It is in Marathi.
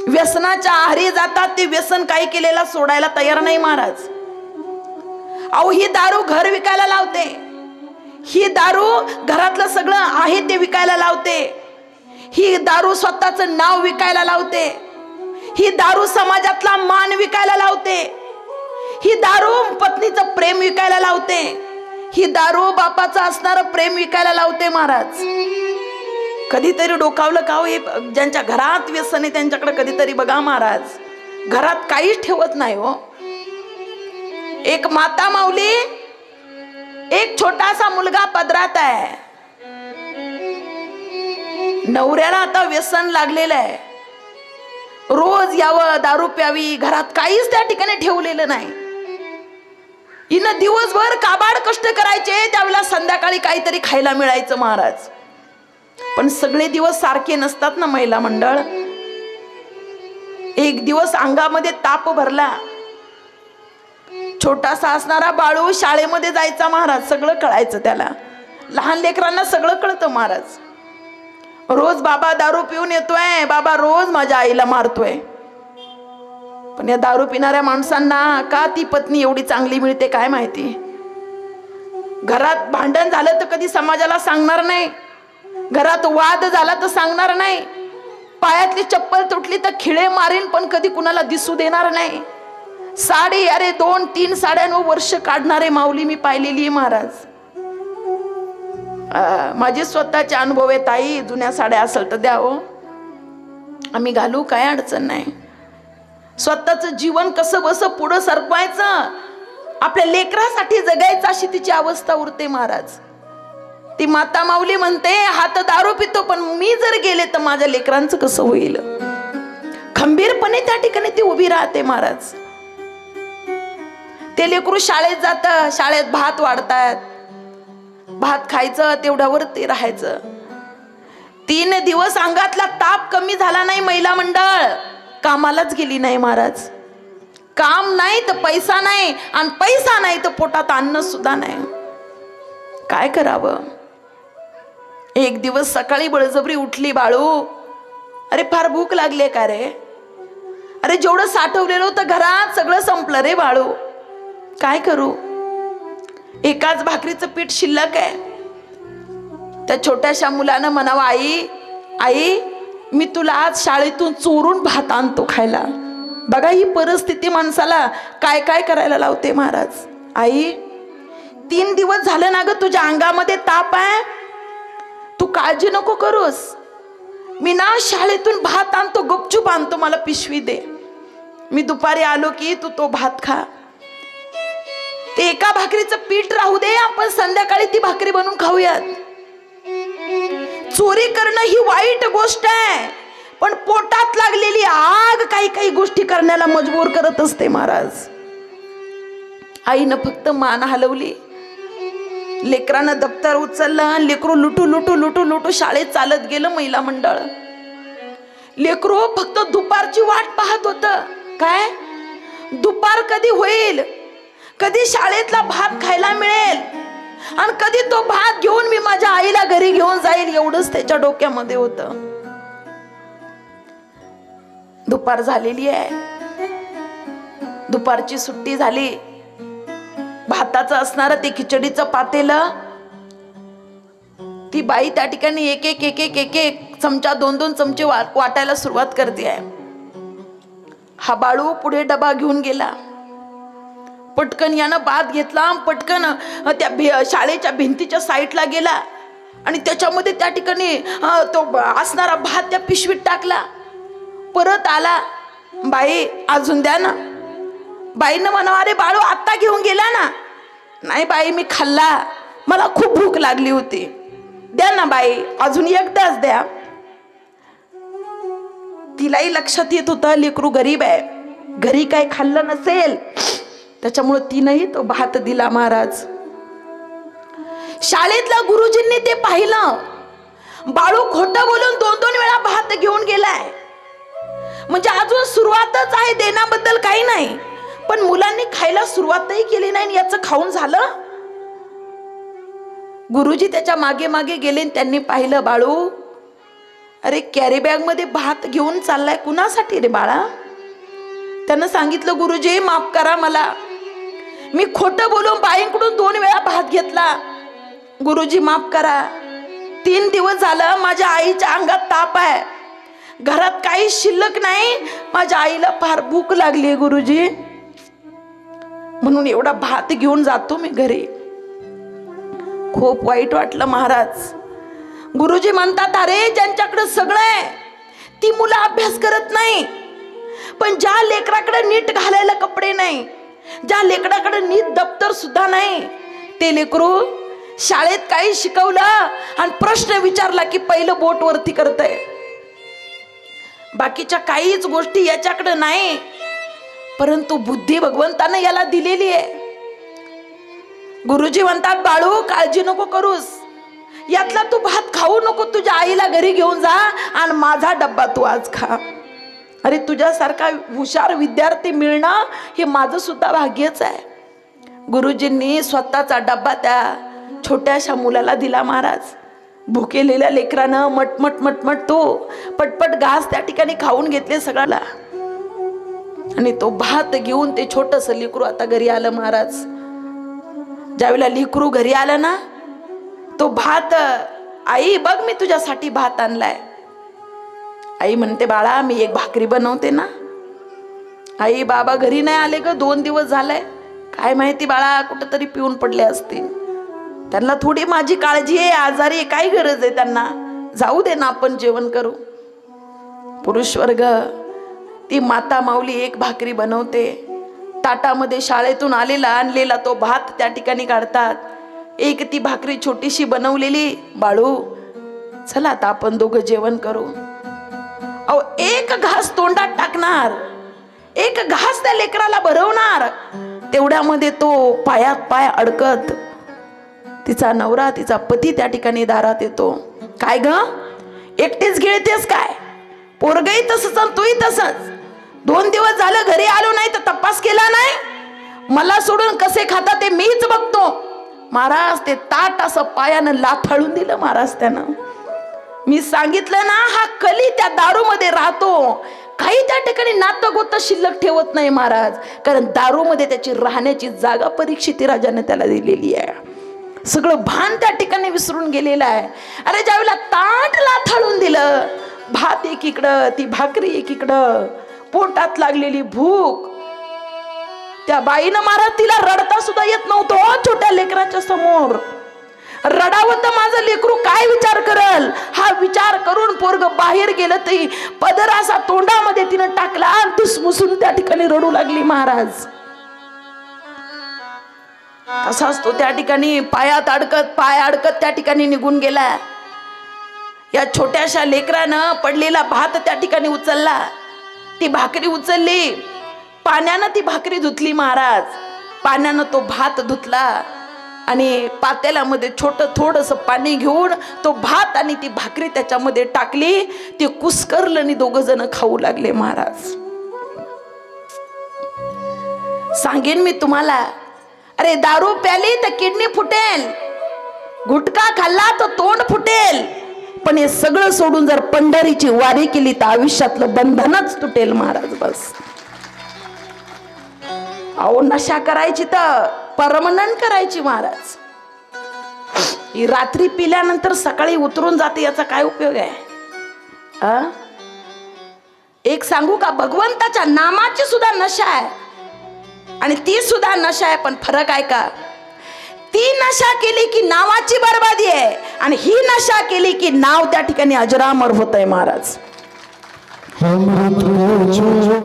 व्यसनाच्या आहारी जातात, ते व्यसन काही केलेला सोडायला तयार नाही महाराज. अहो ही दारू घर विकायला लावते, ही दारू घरातलं सगळं आहे ते विकायला लावते, ही दारू स्वतःचं नाव विकायला लावते, ही दारू समाजातला मान विकायला लावते, ही दारू पत्नीचं प्रेम विकायला लावते, ही दारू बापाचं असणारं प्रेम विकायला लावते महाराज. कधीतरी डोकावलं का हो? ज्यांच्या घरात व्यसन आहे त्यांच्याकडे कधीतरी बघा महाराज, घरात काहीच ठेवत नाही हो. एक माता माऊली, एक छोटासा मुलगा पदरात आहे. नवऱ्याला आता व्यसन लागलेलं आहे, रोज यावं, दारू प्यावी, घरात काहीच त्या ठिकाणी ठेवलेलं नाही. हिनं दिवसभर काबाड कष्ट करायचे, त्यावेळेला संध्याकाळी काहीतरी खायला मिळायचं महाराज. पण सगळे दिवस सारखे नसतात ना महिला मंडळ. एक दिवस अंगामध्ये ताप भरला, छोटासा असणारा बाळू शाळेमध्ये जायचा महाराज, सगळं कळायचं त्याला. लहान लेकरांना सगळं कळतं महाराज. रोज बाबा दारू पिऊन येतोय, बाबा रोज माझ्या आईला मारतोय. पण या दारू पिणाऱ्या माणसांना का ती पत्नी एवढी चांगली मिळते काय माहिती. घरात भांडण झालं तर कधी समाजाला सांगणार नाही, घरात वाद झाला तर सांगणार नाही, पायातली चप्पल तुटली तर खिळे मारीन पण कधी कुणाला दिसू देणार नाही. साडी, अरे 2-3 साड्यांवर वर्ष काढणारे माऊली मी पाहिलेली आहे महाराज. माझे स्वतःचे अनुभव आहे. ताई जुन्या साड्या असेल तर द्या हो, आम्ही घालू, काय अडचण नाही. स्वतःचं जीवन कसं बसं पुढं सरकवायचं, आपल्या लेकरासाठी जगायचं, अशी तिची अवस्था उरते महाराज. ती माता माऊली म्हणते, हा तर दारू पितो पण मी जर गेले तर माझ्या लेकरांचं कसं होईल. खंबीरपणे त्या ठिकाणी ती उभी राहते महाराज. ते लेकरू शाळेत जात, शाळेत भात वाढतात, भात खायचं, तेवढ्यावर ते राहायचं. 3 दिवस अंगातला ताप कमी झाला नाही, महिला मंडळ कामालाच गेली नाही महाराज. काम नाही तर पैसा नाही, आणि पैसा नाही तर पोटात अन्न सुद्धा नाही. काय करावं. एक दिवस सकाळी बळजबरी उठली, बाळू अरे फार भूक लागली का रे. अरे जेवढं साठवलेलं होतं घरात सगळं संपलं रे बाळू, काय करू. एकाच भाकरीचं पीठ शिल्लक आहे. त्या छोट्याशा मुलानं म्हणावं, आई आई मी तुला आज शाळेतून चोरून भात आणतो खायला. बघा ही परिस्थिती माणसाला काय काय करायला लावते महाराज. आई 3 दिवस झालं ना ग तुझ्या अंगामध्ये ताप आहे, तू काळजी नको करूस, मी ना शाळेतून भात आणतो, गपचूप आणतो, मला पिशवी दे, मी दुपारी आलो की तू तो भात खा. ते एका भाकरीचं पीठ राहू दे, आपण संध्याकाळी ती भाकरी बनवून खाऊयात. चोरी करणं ही वाईट गोष्ट आहे, पण पोटात लागलेली आग काही काही गोष्टी करण्याला मजबूर करत असते महाराज. आईनं फक्त मान हलवली, लेकरानं दप्तर उचललं, लेकरू लुटू लुटू लुटू लुटू शाळेत चालत गेलं. महिला मंडळ लेकरू फक्त दुपारची वाट पाहत होत. काय दुपार कधी होईल, कधी शाळेतला भात खायला मिळेल, आणि कधी तो भात घेऊन मी माझ्या आईला घरी घेऊन जाईल, एवढंच त्याच्या डोक्यामध्ये होतं. दुपार झालेली आहे, दुपारची सुट्टी झाली. भाताचं असणारं ते खिचडीचं पातेलं, ती बाई त्या ठिकाणी एक एक एक एक एक एक चमचा 2-2 चमचे वाटायला सुरुवात करते आहे. हा बाळू पुढे डबा घेऊन गेला, पटकन यानं भात घेतला, पटकन त्या शाळेच्या भिंतीच्या साईडला गेला आणि त्याच्यामध्ये त्या ठिकाणी तो असणारा भात त्या पिशवीत टाकला. परत आला, बाई अजून द्या ना. बाईनं म्हणावं, अरे बाळू आत्ता घेऊन गेला ना. नाही बाई मी खाल्ला, मला खूप भूक लागली होती, द्या ना बाई अजून एकदाच द्या. तिलाही लक्षात येत होतं लेकरू गरीब आहे, घरी काय खाल्लं नसेल, त्याच्यामुळे तिनंही तो भात दिला महाराज. शाळेतल्या गुरुजींनी ते पाहिलं, बाळू खोटं बोलून 2-2 वेळा भात घेऊन गेलाय. म्हणजे अजून सुरुवातच आहे, देण्याबद्दल काही नाही, पण मुलांनी खायला सुरुवातही केली नाही, याचं खाऊन झालं. गुरुजी त्याच्या मागे मागे गेले, त्यांनी पाहिलं, बाळू अरे कॅरी बॅग मध्ये भात घेऊन चाललाय कुणासाठी रे बाळा? त्यानं सांगितलं गुरुजी माफ करा मला, मी खोटं बोलून बाईंकडून 2 वेळा भात घेतला, गुरुजी माफ करा. 3 दिवस झालं माझ्या आईच्या अंगात ताप आहे, घरात काही शिल्लक नाही, माझ्या आईला फार भूक लागली गुरुजी, म्हणून एवढा भात घेऊन जातो मी घरी. खूप वाईट वाटलं महाराज. गुरुजी म्हणतात अरे ज्यांच्याकडे सगळं आहे ती मुलं अभ्यास करत नाही, पण ज्या लेकराकडे नीट घालायला कपडे नाही, ज्या लेकराकडे नीट दप्तर सुद्धा नाही, ते लेकरू शाळेत काही शिकवलं आणि प्रश्न विचारला की पहिलं बोट वरती करतंय. बाकीच्या काहीच गोष्टी याच्याकडे नाही, परंतु बुद्धी भगवंताने याला दिलेली आहे. गुरुजी म्हणतात बाळू काळजी नको करूस, यातला तू भात खाऊ नको, तुझ्या आईला घरी घेऊन जा आणि माझा डब्बा तू आज खा. अरे तुझ्यासारखा हुशार विद्यार्थी मिळणं हे माझं सुद्धा भाग्यच आहे. गुरुजींनी स्वतःचा डब्बा त्या छोट्याशा मुलाला दिला महाराज. भुकेलेल्या लेकरानं मटमट मटमट तो पटपट घास त्या ठिकाणी खाऊन घेतले सगळ्याला, आणि तो भात घेऊन ते छोटस लेकरू आता घरी आलं महाराज. ज्यावेळेला लेकरू घरी आलं ना, तो भात, आई बघ मी तुझ्यासाठी भात आणलाय. आई म्हणते बाळा मी एक भाकरी बनवते ना. आई बाबा घरी नाही आले ग, 2 दिवस झालाय, काय माहिती बाळा कुठंतरी पिऊन पडले असतील, त्यांना थोडी माझी काळजी आहे, आजारी आहे, काय गरज आहे त्यांना, जाऊ दे ना आपण जेवण करू. पुरुष वर्ग, ती माता माऊली एक भाकरी बनवते, ताटामध्ये शाळेतून आणलेला तो भात त्या ठिकाणी काढतात. एक ती भाकरी छोटीशी बनवलेली, बाळू चला आता आपण दोघं जेवण करू. अहो एक घास तोंडात टाकणार, एक घास त्या लेकराला भरवणार, तेवढ्यामध्ये तो पायात पाय अडकत तिचा नवरा तिचा पती त्या ठिकाणी दारात येतो. काय ग एकटीच गिळतेस काय? पोरगही तसंच तूही तसंच. 2 दिवस झालं घरी आलो नाही तर तपास केला नाही, मला सोडून कसे खाता ते मीच बघतो. महाराज ते ताट असं पायानं लाथाळून दिलं महाराज त्यानं. मी सांगितलं ना हा कली त्या दारूमध्ये राहतो, काही त्या ठिकाणी नातं गोतं शिल्लक ठेवत नाही महाराज, कारण दारूमध्ये त्याची राहण्याची जागा परीक्षित राजाने त्याला दिलेली आहे. सगळं भान त्या ठिकाणी विसरून गेलेलं आहे. अरे ज्यावेळेला ताट लाथाळून दिलं, भात एकीकडं ती भाकरी एकीकडं, पोटात लागलेली भूक, त्या बाईनं महाराज तिला रडता सुद्धा येत नव्हतं छोट्या लेकराच्या समोर. रडावं तर माझं लेकरू काय विचार करल, हा विचार करून पोरग बाहेर गेलं तरी पदर असा तोंडामध्ये तिनं टाकला आणि ठुसमुसून त्या ठिकाणी रडू लागली महाराज. तसाच तो त्या ठिकाणी पाय अडकत त्या ठिकाणी निघून गेला. या छोट्याशा लेकरानं पडलेला भात त्या ठिकाणी उचलला, ती भाकरी उचलली, पाण्यानं ती भाकरी धुतली महाराज. पाण्यानं तो भात धुतला आणि पातेल्यामध्ये छोटं थोडंसं पाणी घेऊन तो भात आणि ती भाकरी त्याच्यामध्ये टाकली, ते कुस्करलं आणि 2 जण खाऊ लागले महाराज. सांगेन मी तुम्हाला, अरे दारू प्याली तर किडनी फुटेल, गुटखा खाल्ला तर तोंड फुटेल, पण हे सगळं सोडून जर पंढरीची वारी केली तर आयुष्यातलं बंधनच तुटेल महाराज. बस अहो नशा करायची तर परमनंट करायची महाराज. ही रात्री पिल्यानंतर सकाळी उतरून जाते, याचा काय उपयोग आहे? एक सांगू का, भगवंताच्या नामाची सुद्धा नशा आहे आणि ती सुद्धा नशा आहे, पण फरक आहे का? ती नशा केली की नावाची बर्बादी आहे आणि ही नशा केली की नाव त्या ठिकाणी अजरामर होत आहे महाराज.